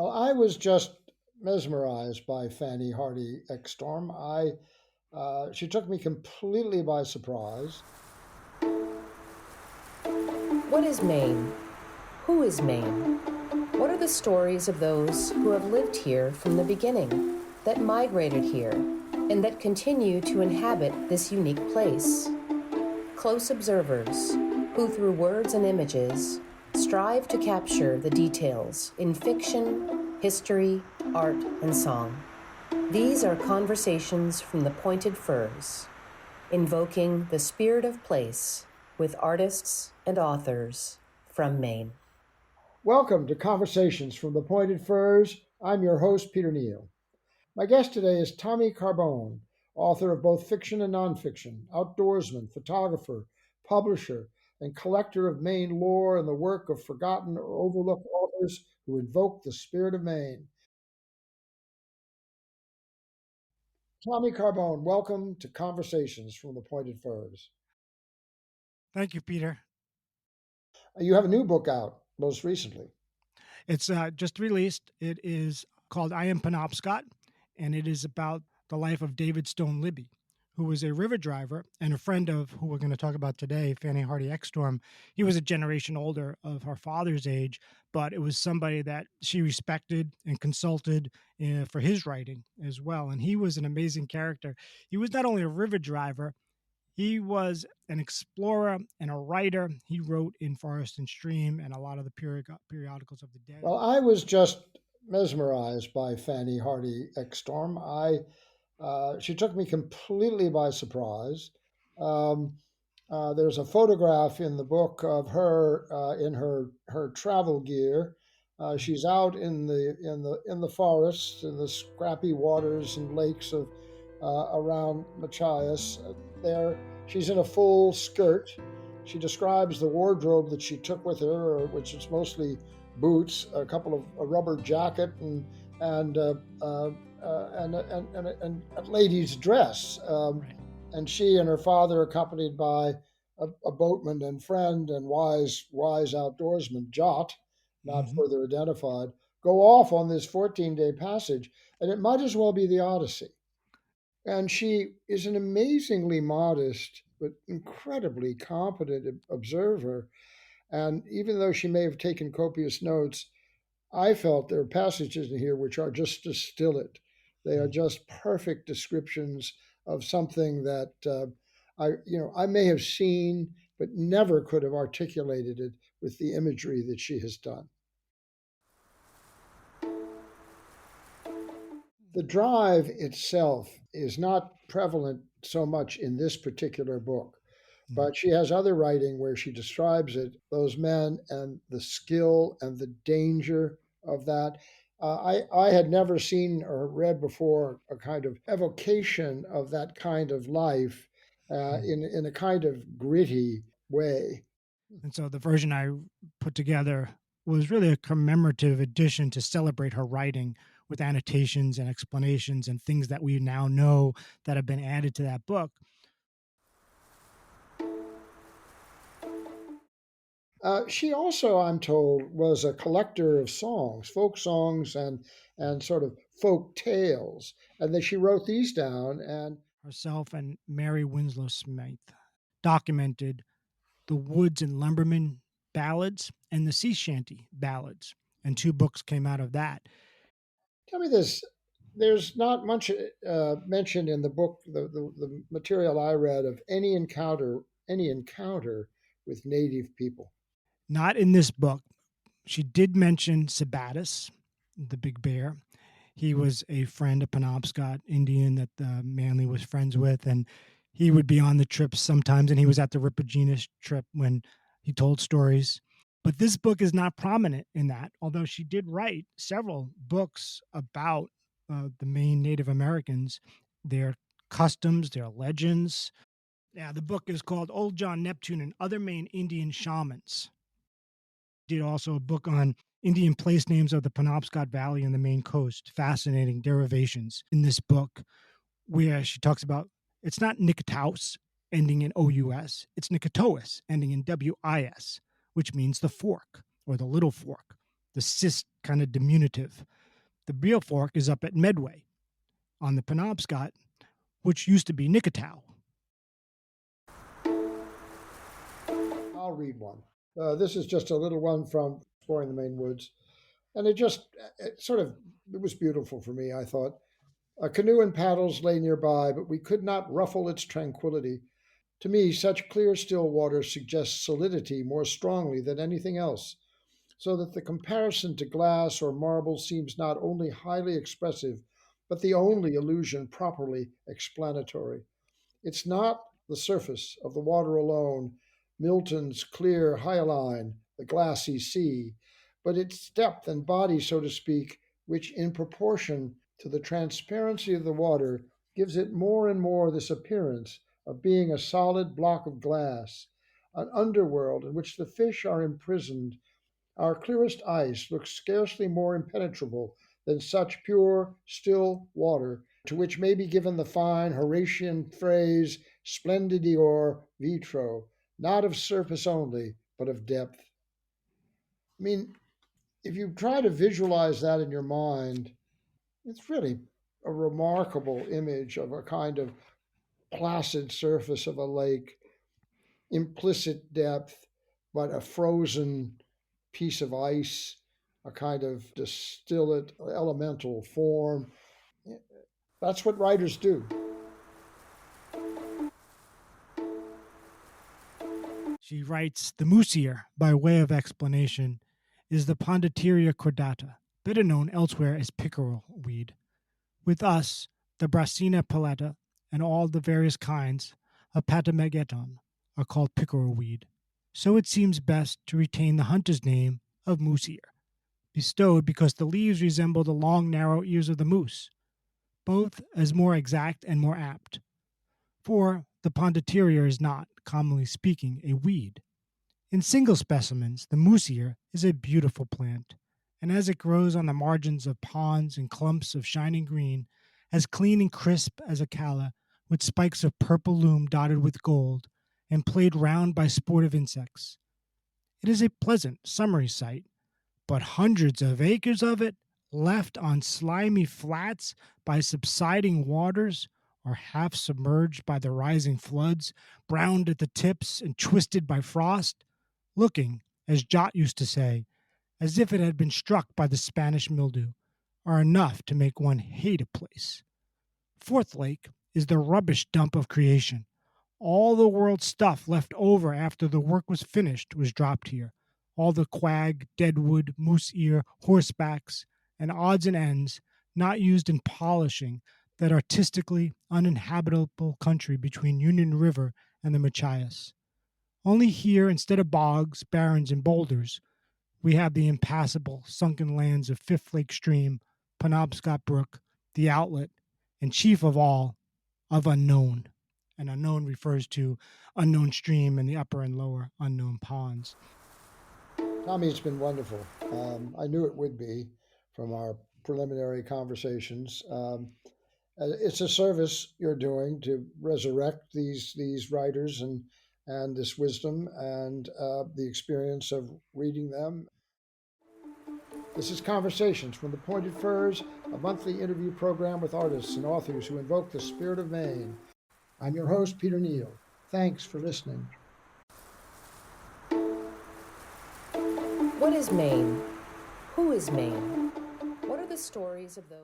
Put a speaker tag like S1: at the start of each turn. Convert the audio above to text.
S1: Well, I was just mesmerized by Fanny Hardy Ekstrom. She took me completely by surprise.
S2: What is Maine? Who is Maine? What are the stories of those who have lived here from the beginning, that migrated here, and that continue to inhabit this unique place? Close observers, who through words and images strive to capture the details in fiction, history, art, and song. These are conversations from the Pointed Firs, invoking the spirit of place with artists and authors from Maine.
S1: Welcome to Conversations from the Pointed Firs. I'm your host, Peter Neal. My guest today is Tommy Carbone, author of both fiction and nonfiction, outdoorsman, photographer, publisher, and collector of Maine lore and the work of forgotten or overlooked authors who invoke the spirit of Maine. Tommy Carbone, welcome to Conversations from the Pointed Firs.
S3: Thank you, Peter.
S1: You have a new book out most recently.
S3: It's just released. It is called I Am Penobscot, and it is about the life of David Stone Libby, who was a river driver and a friend of who we're going to talk about today, Fanny Hardy Ekstrom. He was a generation older of her father's age, but it was somebody that she respected and consulted for his writing as well. And he was an amazing character. He was not only a river driver, he was an explorer and a writer. He wrote in Forest and Stream and a lot of the periodicals of the day.
S1: Well, I was just mesmerized by Fanny Hardy Ekstrom. She took me completely by surprise. Um, there's a photograph in the book of her in her travel gear. She's out in the forests, in the scrappy waters and lakes of around Machias. There, she's in a full skirt. She describes the wardrobe that she took with her, which is mostly boots, a rubber jacket, and a lady's dress. And she and her father, accompanied by a boatman and friend and wise outdoorsman, Jot, not
S3: Mhm.
S1: further identified, go off on this 14-day passage, and it might as well be the Odyssey. And she is an amazingly modest but incredibly competent observer. And even though she may have taken copious notes, I felt there are passages in here which are just distillate. They are just perfect descriptions of something that I may have seen, but never could have articulated it with the imagery that she has done. The drive itself is not prevalent so much in this particular book,
S3: Mhm.
S1: but she has other writing where she describes it, those men and the skill and the danger of that. I had never seen or read before a kind of evocation of that kind of life
S3: Mhm.
S1: in a kind of gritty way.
S3: And so the version I put together was really a commemorative edition to celebrate her writing with annotations and explanations and things that we now know that have been added to that book.
S1: She also, I'm told, was a collector of songs, folk songs, and sort of folk tales, and that she wrote these down. And
S3: Herself and Mary Winslow Smith documented the Woods and Lumberman ballads and the Sea Shanty ballads, and two books came out of that.
S1: tell me this: there's not much mentioned in the book, the material I read, of any encounter with native people.
S3: Not in this book. She did mention Sabattis, the big bear. He was a friend, a Penobscot Indian that Manley was friends with, and he would be on the trips sometimes. And he was at the Ripagina trip when he told stories. But this book is not prominent in that, although she did write several books about the Maine Native Americans, their customs, their legends. Yeah, the book is called Old John Neptune and Other Maine Indian Shamans. Did also a book on Indian place names of the Penobscot Valley and the Maine coast. Fascinating derivations in this book, where she talks about it's not Nickataus ending in OUS, it's Nickatois ending in WIS, which means the fork or the little fork. the cis kind of diminutive. The real fork is up at Medway on the Penobscot, which used to be Nicotow.
S1: I'll read one. This is just a little one from Exploring the Maine Woods. And it was beautiful for me, I thought. A canoe and paddles lay nearby, but we could not ruffle its tranquility. To me, such clear, still water suggests solidity more strongly than anything else, so that the comparison to glass or marble seems not only highly expressive, but the only illusion properly explanatory. It's not the surface of the water alone, Milton's clear hyaline, the glassy sea, but its depth and body, so to speak, which in proportion to the transparency of the water gives it more and more this appearance of being a solid block of glass, an underworld in which the fish are imprisoned. Our clearest ice looks scarcely more impenetrable than such pure, still water, to which may be given the fine Horatian phrase splendidior vitro, not of surface only, but of depth. I mean, if you try to visualize that in your mind, it's really a remarkable image of a kind of placid surface of a lake, implicit depth, but a frozen piece of ice, a kind of distillate elemental form. That's what writers do.
S3: She writes, the moosier, by way of explanation, is the Pondateria cordata, better known elsewhere as pickerel weed. With us, the Brassina palata and all the various kinds of Patamegeton are called pickerel weed. So it seems best to retain the hunter's name of moosier, bestowed because the leaves resemble the long, narrow ears of the moose, both as more exact and more apt. For the Pondateria is not, commonly speaking, a weed. In single specimens, the moosier is a beautiful plant, and as it grows on the margins of ponds and clumps of shining green, as clean and crisp as a calla, with spikes of purple loam dotted with gold, and played round by sportive insects. It is a pleasant, summery sight, but hundreds of acres of it, left on slimy flats by subsiding waters, or half submerged by the rising floods, browned at the tips and twisted by frost, looking, as Jot used to say, as if it had been struck by the Spanish mildew, are enough to make one hate a place. Fourth Lake is the rubbish dump of creation. All the world's stuff left over after the work was finished was dropped here. All the quag, deadwood, moose ear, horsebacks, and odds and ends not used in polishing that artistically uninhabitable country between Union River and the Machias. Only here, instead of bogs, barrens, and boulders, we have the impassable, sunken lands of Fifth Lake Stream, Penobscot Brook, the outlet, and chief of all, of unknown. And unknown refers to unknown stream and the upper and lower unknown ponds.
S1: Tommy, it's been wonderful. I knew it would be from our preliminary conversations. It's a service you're doing to resurrect these writers and this wisdom and the experience of reading them. This is Conversations from the Pointed Firs, a monthly interview program with artists and authors who invoke the spirit of Maine. I'm your host, Peter Neal. Thanks for listening.
S2: What is Maine? Who is Maine? What are the stories of those?